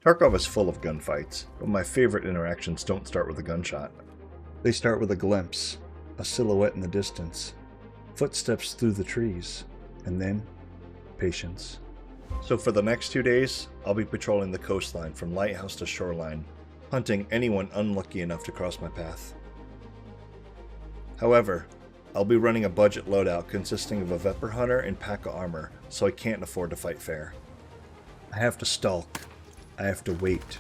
Tarkov is full of gunfights, but my favorite interactions don't start with a gunshot. They start with a glimpse, a silhouette in the distance, footsteps through the trees, and then patience. So for the next 2 days, I'll be patrolling the coastline from Lighthouse to Shoreline, hunting anyone unlucky enough to cross my path. However, I'll be running a budget loadout consisting of a Vepr hunter and pack of armor, so I can't afford to fight fair. I have to stalk. I have to wait,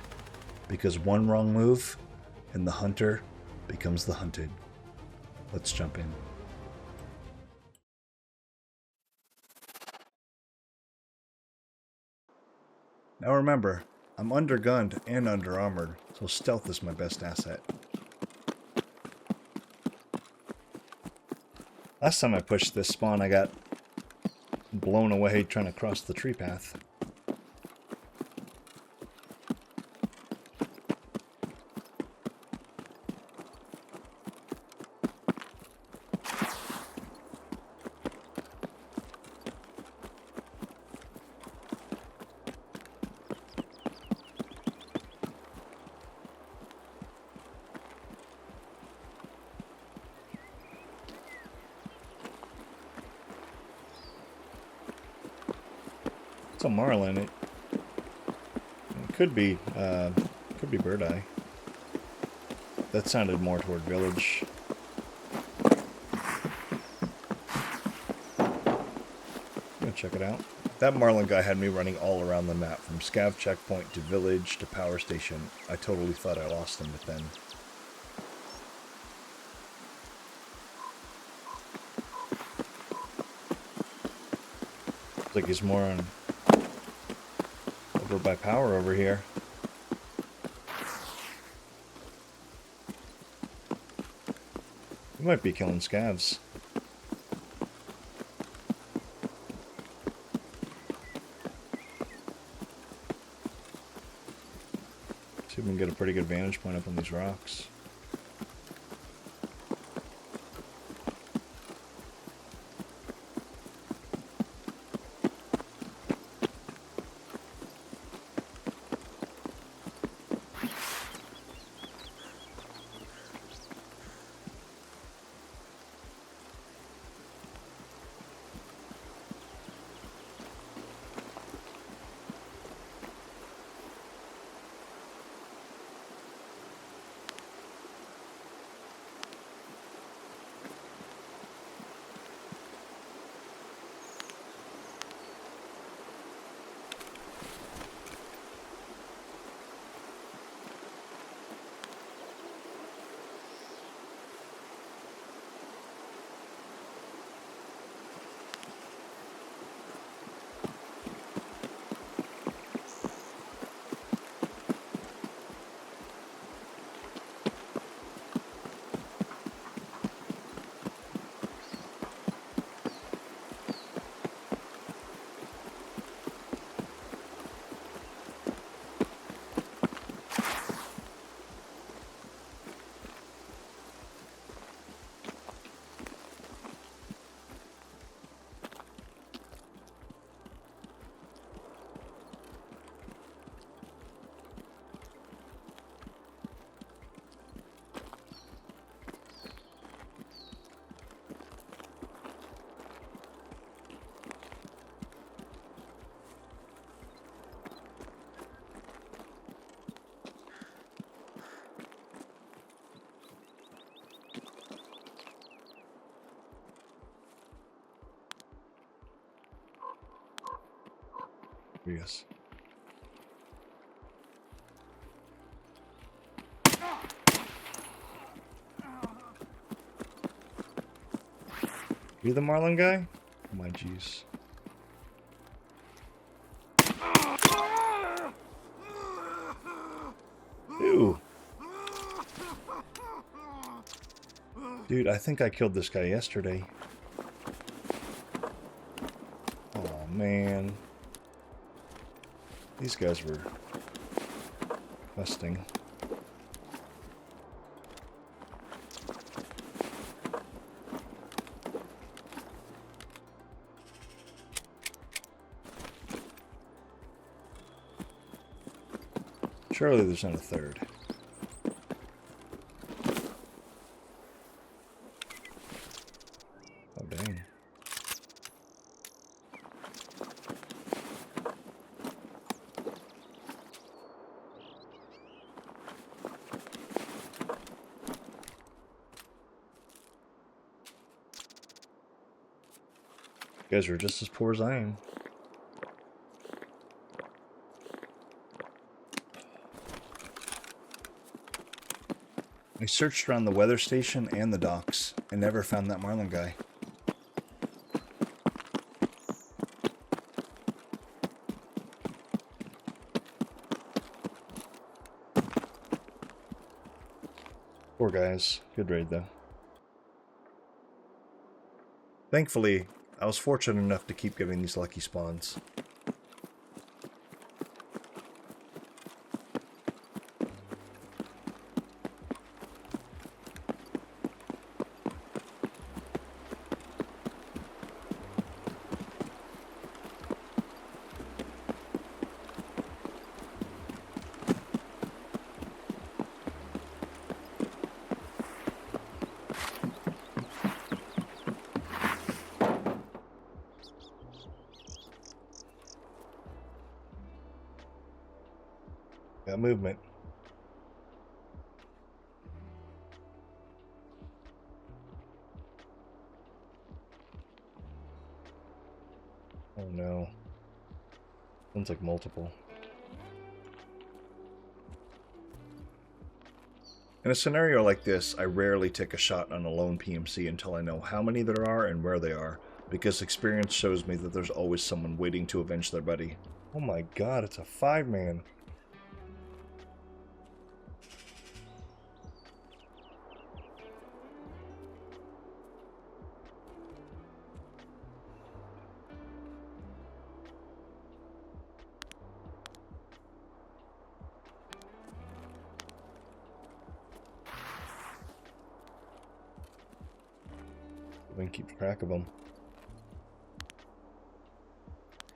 because one wrong move, and the hunter becomes the hunted. Let's jump in. Now remember, I'm undergunned and under-armored, so stealth is my best asset. Last time I pushed this spawn, I got blown away trying to cross the tree path. It's a marlin. It could be bird eye. That sounded more toward village. Go check it out. That marlin guy had me running all around the map, from scav checkpoint to village to power station. I totally thought I lost him, but then looks like he's more on over by power over here. We might be killing scavs. See if we can get a pretty good vantage point up on these rocks. Yes. You the marlin guy? Oh my jeez. Ew. Dude, I think I killed this guy yesterday. Oh man. These guys were questing. Surely there's not a third. Oh, dang. You guys are just as poor as I am. I searched around the weather station and the docks and never found that marlin guy. Poor guys. Good raid though. Thankfully, I was fortunate enough to keep getting these lucky spawns. Got movement. Oh no. Sounds like multiple. In a scenario like this, I rarely take a shot on a lone PMC until I know how many there are and where they are, because experience shows me that there's always someone waiting to avenge their buddy. Oh my god, it's a 5-man. We can keep track of them.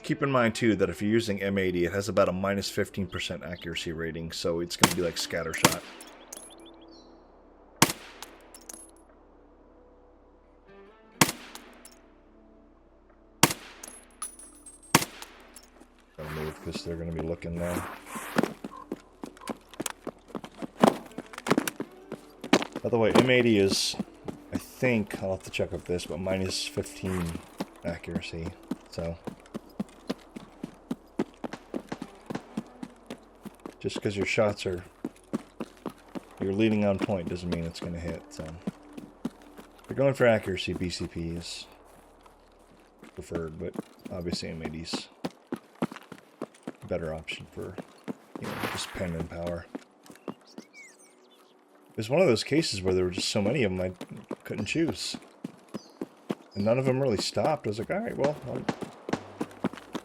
Keep in mind too that if you're using M80, it has about a minus 15% accuracy rating, so it's going to be like scattershot. Gotta move because they're going to be looking now. By the way, M80 is, I think, I'll have to check up this, but minus 15 accuracy, so. Just because your shots are, you're leading on point doesn't mean it's going to hit, so. If you're going for accuracy, BCP is preferred, but obviously M80's a better option for, you know, just pen and power. It was one of those cases where there were just so many of them I couldn't choose. And none of them really stopped. I was like, alright, well,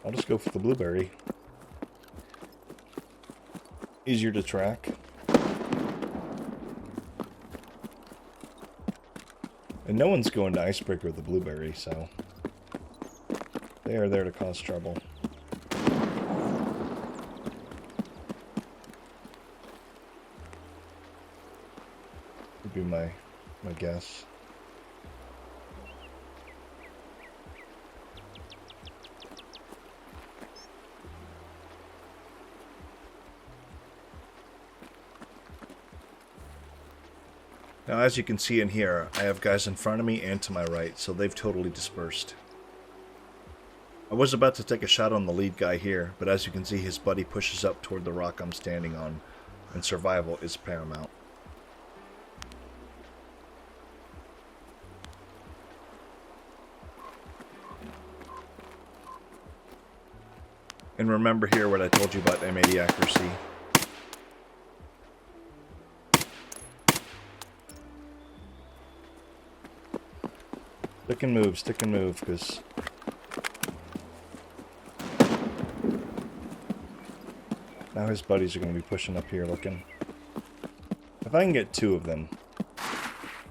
I'll just go for the blueberry. Easier to track. And no one's going to Icebreaker with the blueberry, so they are there to cause trouble. Would be my guess. Now, as you can see in here, I have guys in front of me and to my right, so they've totally dispersed. I was about to take a shot on the lead guy here, but as you can see, his buddy pushes up toward the rock I'm standing on, and survival is paramount. And remember here what I told you about M80 accuracy. Stick and move, because now his buddies are going to be pushing up here looking. If I can get 2 of them,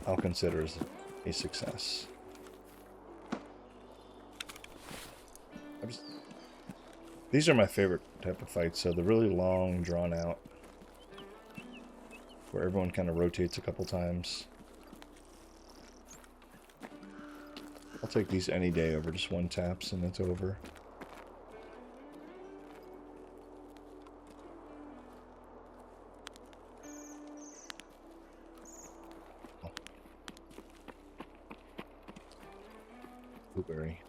I'll consider it a success. These are my favorite type of fights, so they're really long, drawn out. where everyone kind of rotates a couple times. I'll take these any day over just one taps and it's over. Blueberry.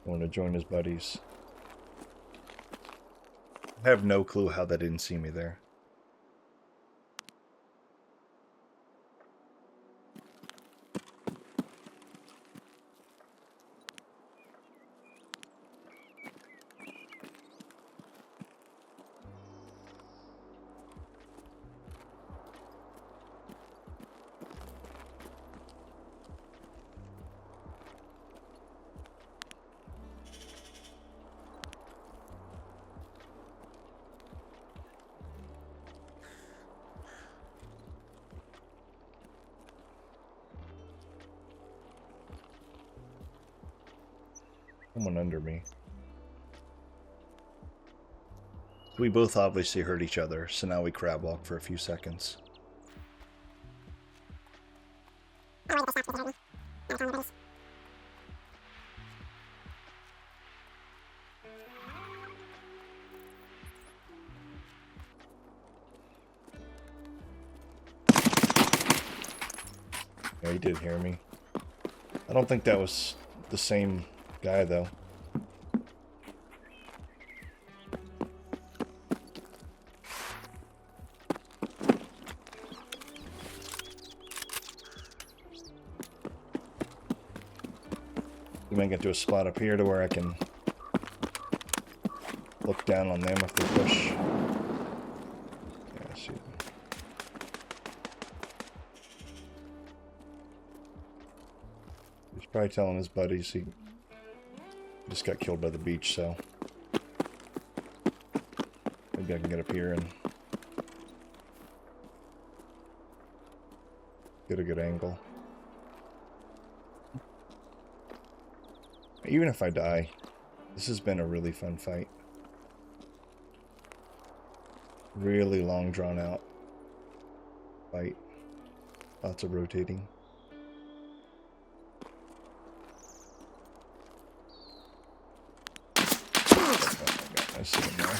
I want to join his buddies. I have no clue how they didn't see me there. Someone under me. We both obviously hurt each other, so now we crab walk for a few seconds. Yeah, he did hear me. I don't think that was the same guy, though. We might get to a spot up here to where I can look down on them if they push. Yeah, I see. He's probably telling his buddies he just got killed by the beach, so maybe I can get up here and get a good angle. Even if I die, this has been a really fun fight. Really long, drawn out fight. Lots of rotating. I see him there.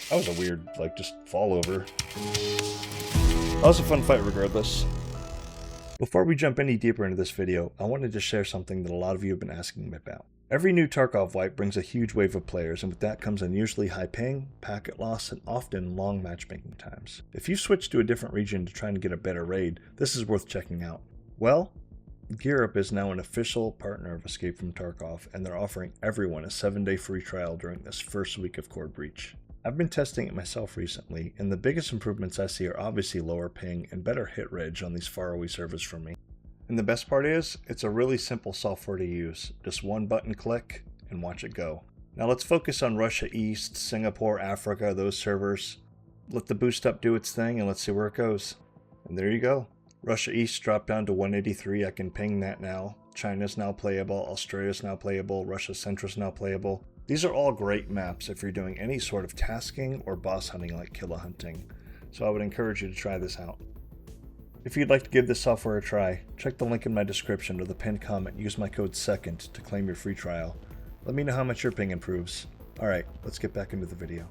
That was a weird, like, just fall over. That was a fun fight regardless. Before we jump any deeper into this video, I wanted to share something that a lot of you have been asking me about. Every new Tarkov wipe brings a huge wave of players, and with that comes unusually high ping, packet loss, and often long matchmaking times. If you've switched to a different region to try and get a better raid, this is worth checking out. Well, GearUp is now an official partner of Escape from Tarkov, and they're offering everyone a 7-day free trial during this first week of Core Breach. I've been testing it myself recently, and the biggest improvements I see are obviously lower ping and better hit reg on these faraway servers from me. And the best part is, it's a really simple software to use. Just one button click, and watch it go. Now let's focus on Russia East, Singapore, Africa, those servers. Let the boost up do its thing, and let's see where it goes. And there you go. Russia East dropped down to 183, I can ping that now. China's now playable, Australia's now playable, Russia Central's now playable. These are all great maps if you're doing any sort of tasking or boss hunting like killa hunting, so I would encourage you to try this out. If you'd like to give this software a try, check the link in my description or the pinned comment, use my code SECOND to claim your free trial. Let me know how much your ping improves. Alright, let's get back into the video.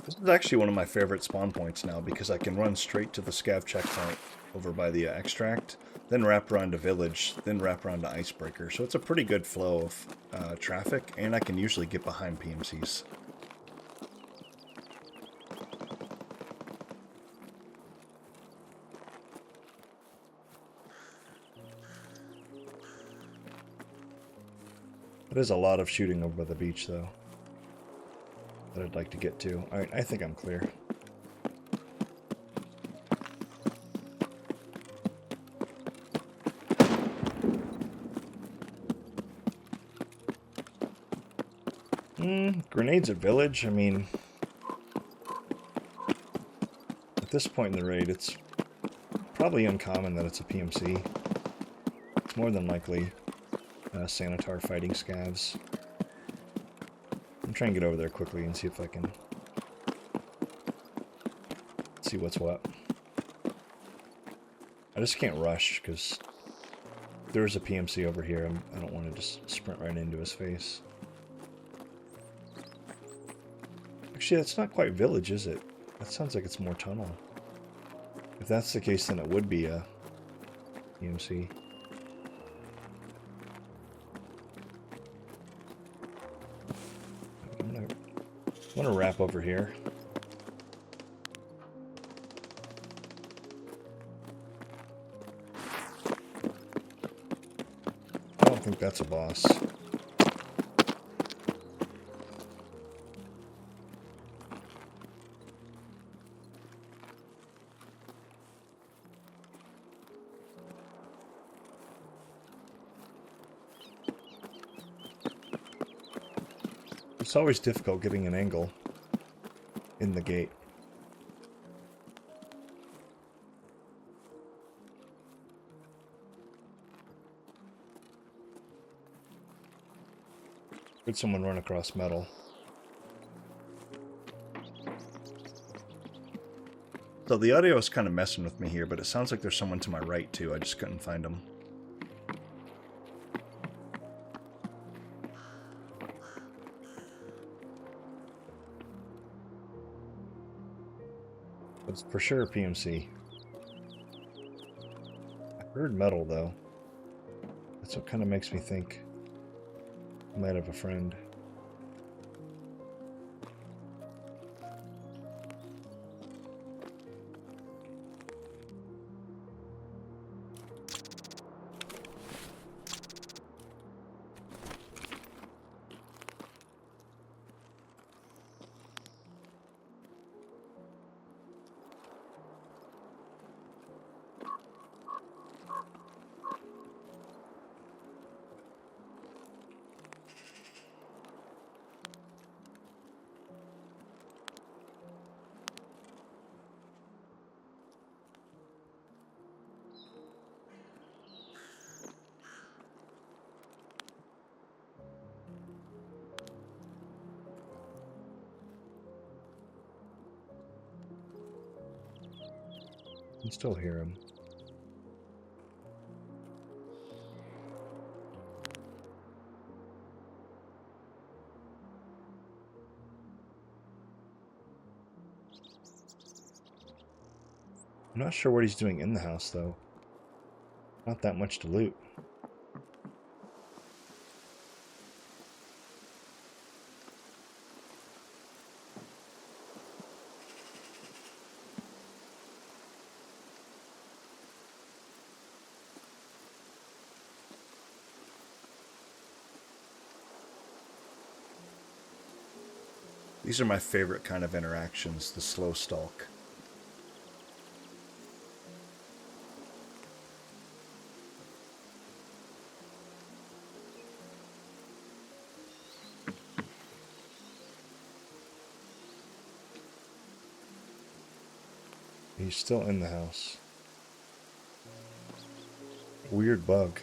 This is actually one of my favorite spawn points now because I can run straight to the scav checkpoint over by the extract, then wrap around to village, then wrap around to icebreaker. So it's a pretty good flow of traffic, and I can usually get behind PMCs. There's a lot of shooting over by the beach though that I'd like to get to. Alright, I think I'm clear. Grenades at village, I mean, at this point in the raid, it's probably uncommon that it's a PMC. It's more than likely Sanitar fighting scavs. I'm trying to get over there quickly and see if I can see what's what. I just can't rush because there's a PMC over here. I don't want to just sprint right into his face. Actually, that's not quite village, is it? That sounds like it's more tunnel. If that's the case, then it would be a PMC. I'm gonna wrap over here. I don't think that's a boss. It's always difficult getting an angle in the gate. Could someone run across metal? So the audio is kind of messing with me here, but it sounds like there's someone to my right too. I just couldn't find them. It's for sure PMC. I heard metal though. That's what kind of makes me think I might have a friend. I can still hear him. I'm not sure what he's doing in the house, though. Not that much to loot. These are my favorite kind of interactions, the slow stalk. He's still in the house. Weird bug.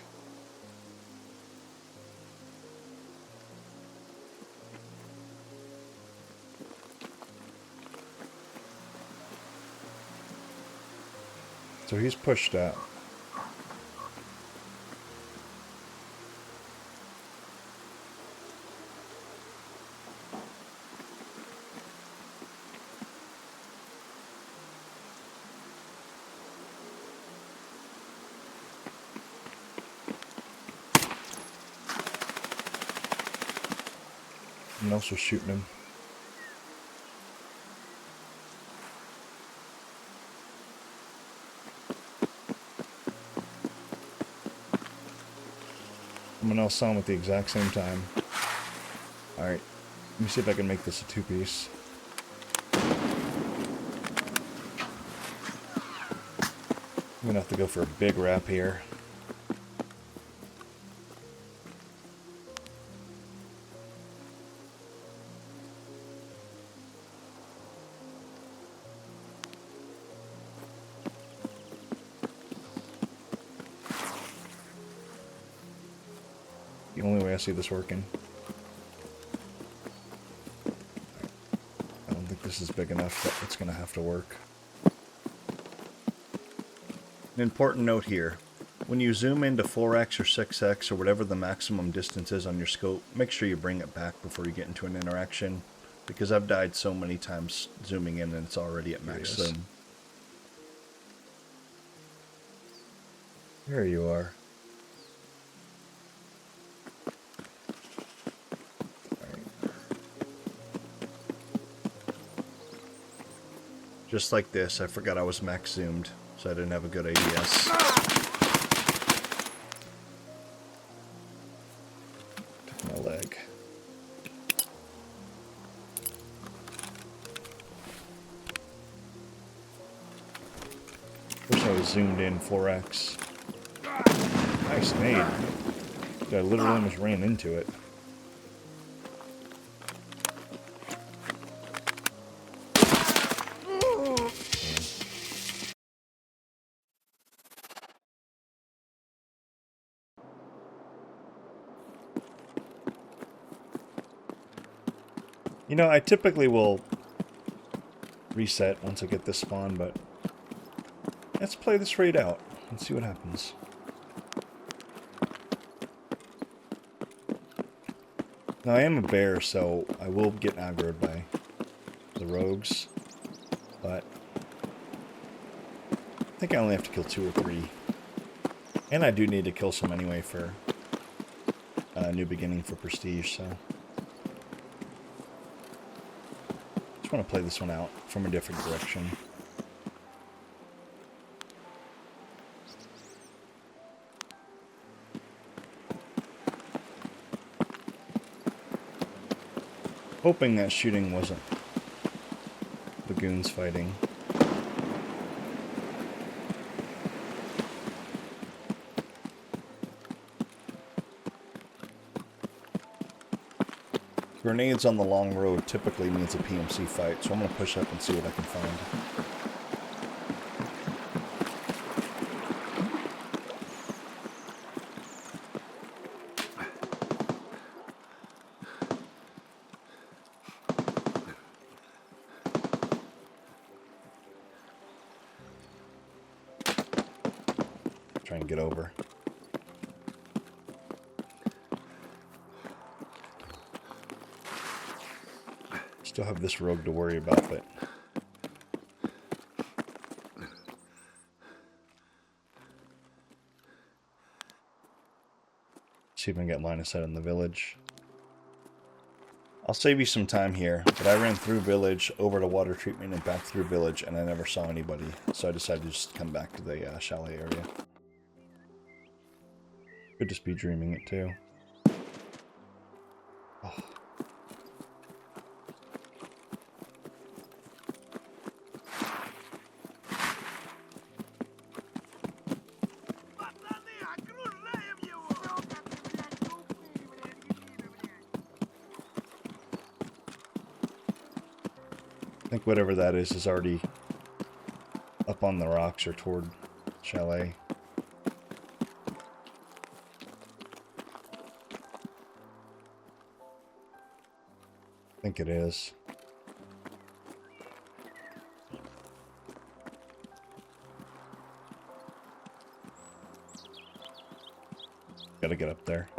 So he's pushed out. Someone else was shooting him. Someone else saw him at the exact same time. Alright, let me see if I can make this a two-piece. I'm gonna have to go for a big wrap here. The only way I see this working. I don't think this is big enough, but it's going to have to work. An important note here. When you zoom into 4x or 6x or whatever the maximum distance is on your scope, make sure you bring it back before you get into an interaction, because I've died so many times zooming in and it's already at max zoom. There you are. Alright. Just like this, I forgot I was max zoomed, so I didn't have a good ADS. Took my leg. Wish I was zoomed in 4x. Nice nade. I literally almost ran into it. You know, I typically will reset once I get this spawn, but let's play this raid out and see what happens. Now, I am a bear, so I will get aggroed by the rogues, but I think I only have to kill 2 or 3. And I do need to kill some anyway for a new beginning for prestige, so just want to play this one out from a different direction. Hoping that shooting wasn't the goons fighting. Grenades on the long road typically means a PMC fight, so I'm going to push up and see what I can find. Try and get over. Still have this rogue to worry about, but see if I can get line of sight in the village. I'll save you some time here, but I ran through village, over to water treatment, and back through village, and I never saw anybody, so I decided to just come back to the chalet area. Could just be dreaming it too. Oh. I think whatever that is already up on the rocks or toward chalet. I think it is. Gotta get up there.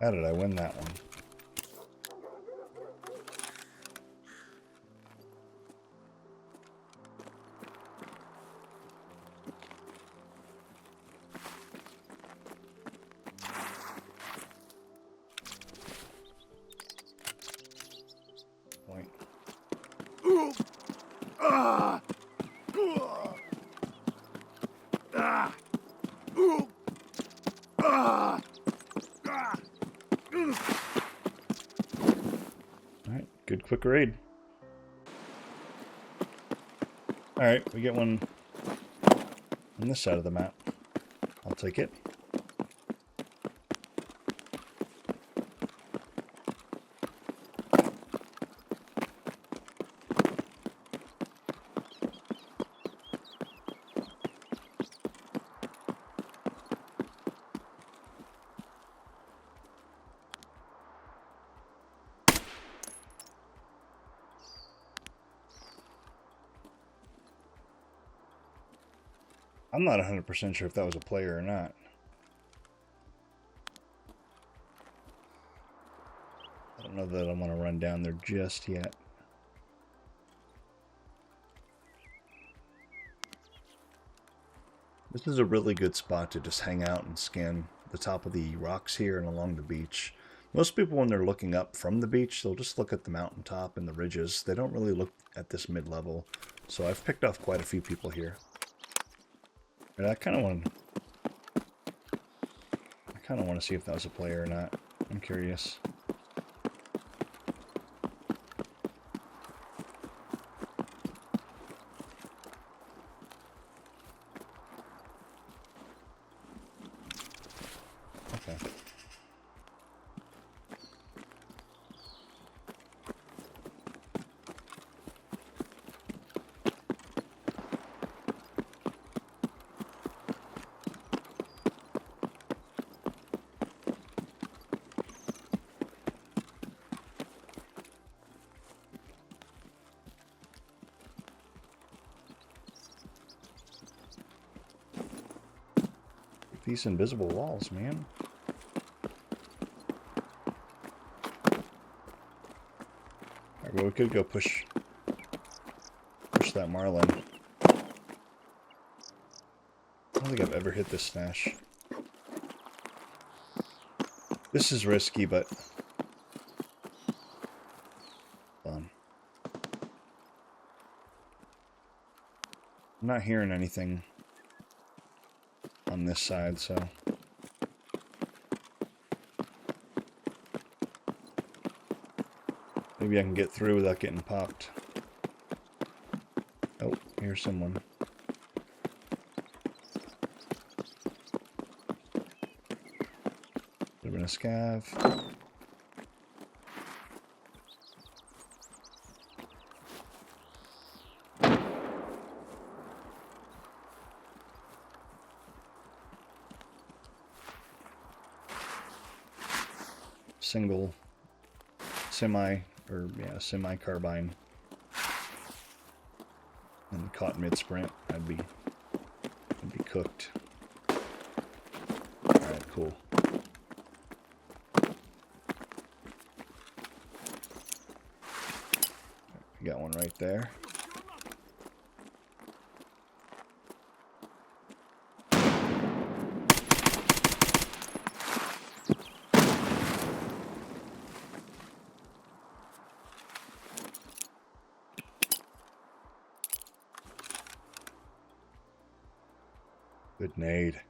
How did I win that one? Alright, good quick raid. Alright, we get one on this side of the map. I'll take it. I'm not 100% sure if that was a player or not. I don't know that I want to run down there just yet. This is a really good spot to just hang out and scan the top of the rocks here and along the beach. Most people, when they're looking up from the beach, they'll just look at the mountaintop and the ridges. They don't really look at this mid-level. So I've picked off quite a few people here. And I kind of want to see if that was a player or not. I'm curious. Okay. These invisible walls, man. Alright, well, we could go push that marlin. I don't think I've ever hit this stash. This is risky, but fun. I'm not hearing anything on this side, so maybe I can get through without getting popped. Oh, here's someone. Could have been a scav. Single semi carbine and caught mid sprint. I'd be cooked. Alright, cool. Got one right there. Good nade.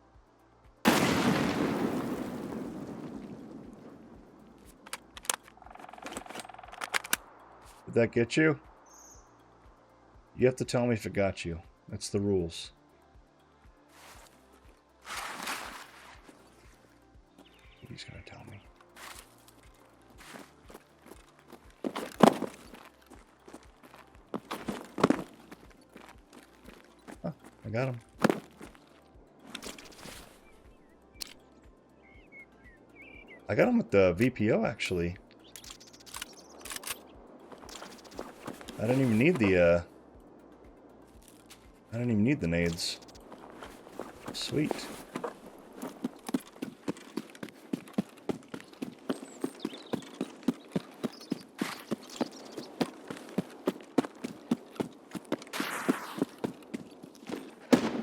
Did that get you? You have to tell me if it got you. That's the rules. He's gonna tell me. Oh, I got him. I got him with the VPO, actually. I didn't even need the nades. Sweet.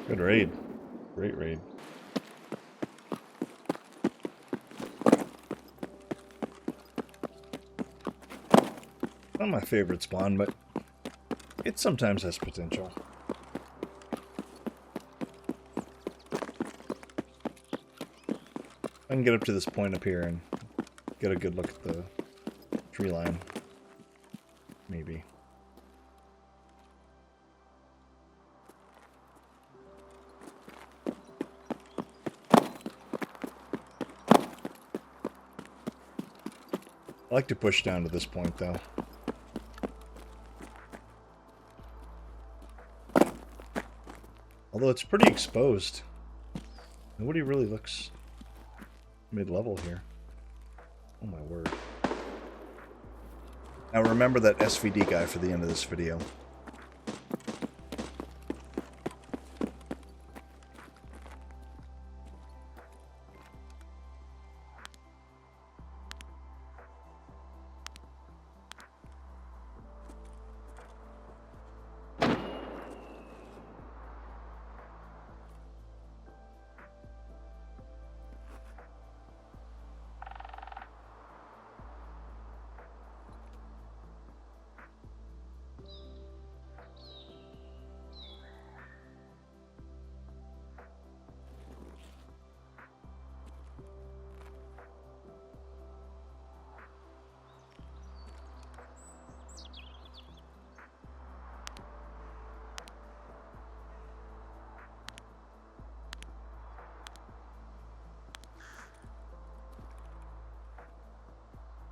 Good raid. Great raid. Not my favorite spawn, but it sometimes has potential. I can get up to this point up here and get a good look at the tree line. Maybe. I like to push down to this point, though. Although it's pretty exposed. Nobody really looks mid-level here. Oh my word. Now remember that SVD guy for the end of this video.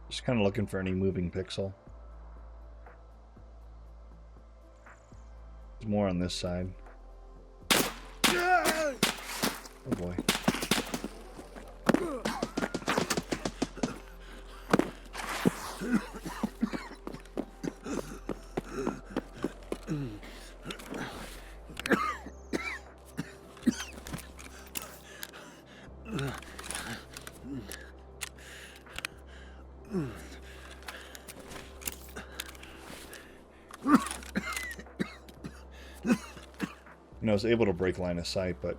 Just kind of looking for any moving pixel. There's more on this side. Oh boy. I was able to break line of sight, but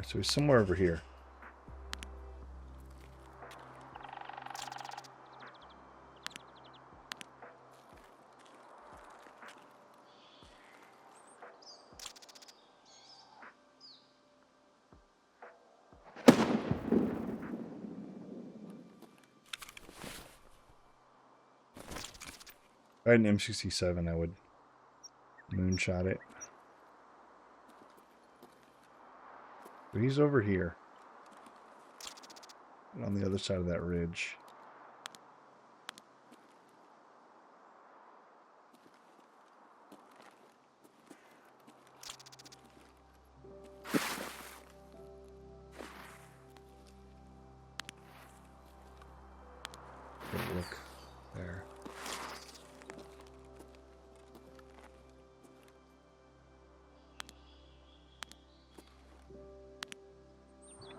so he's somewhere over here. If I had an M67, I would moonshot it. But he's over here. On the other side of that ridge. Good look there.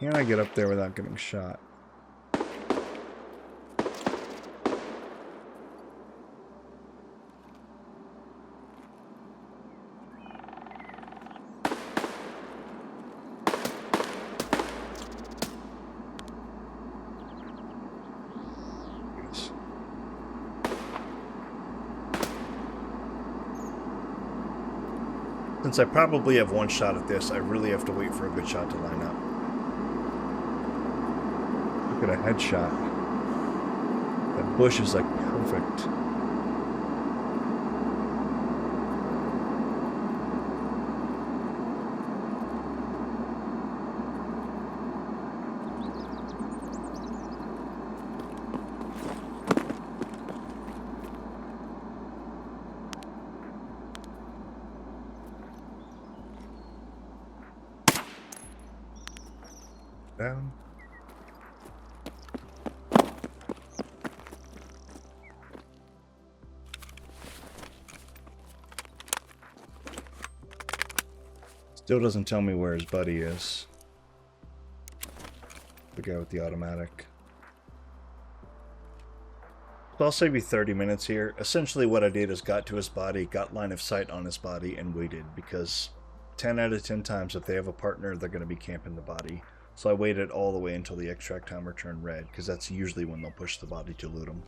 Can I get up there without getting shot? Yes. Since I probably have one shot at this, I really have to wait for a good shot to line up. Look at a headshot. That bush is like perfect. Down. Still doesn't tell me where his buddy is. The guy with the automatic. So I'll save you 30 minutes here. Essentially what I did is got to his body, got line of sight on his body, and waited, because 10 out of 10 times if they have a partner, they're going to be camping the body. So I waited all the way until the extract timer turned red, because that's usually when they'll push the body to loot them.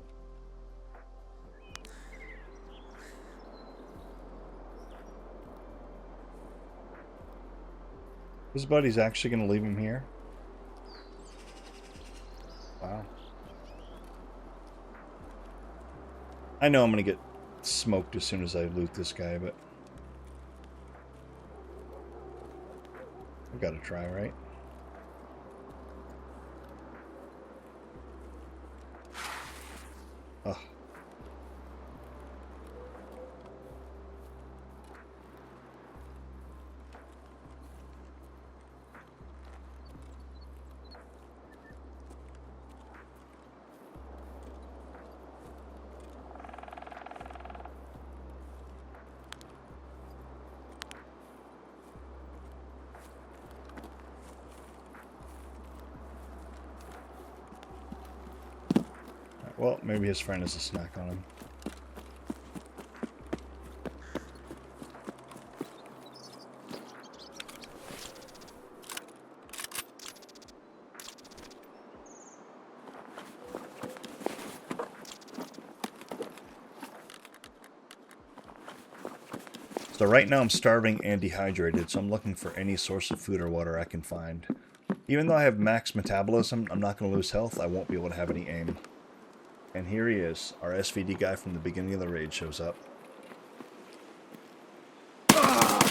His buddy's actually going to leave him here? Wow. I know I'm going to get smoked as soon as I loot this guy, but I've got to try, right? Ugh. Well, maybe his friend has a snack on him. So right now I'm starving and dehydrated, so I'm looking for any source of food or water I can find. Even though I have max metabolism, I'm not going to lose health, I won't be able to have any aim. And here he is, our SVD guy from the beginning of the raid shows up. I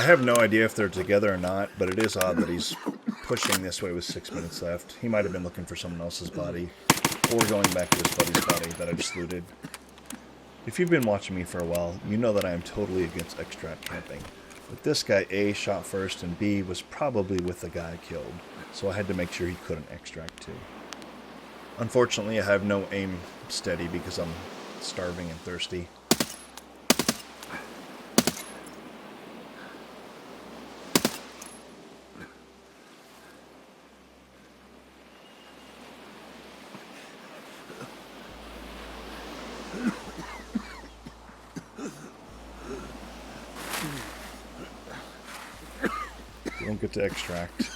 have no idea if they're together or not, but it is odd that he's pushing this way with 6 minutes left. He might have been looking for someone else's body, or going back to his buddy's body that I just looted. If you've been watching me for a while, you know that I am totally against extract camping. But this guy, A, shot first, and B, was probably with the guy I killed, so I had to make sure he couldn't extract too. Unfortunately, I have no aim steady because I'm starving and thirsty. You don't get to extract.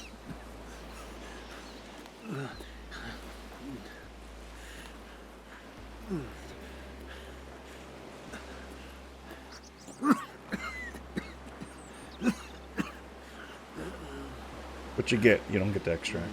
What you get, you don't get to extract.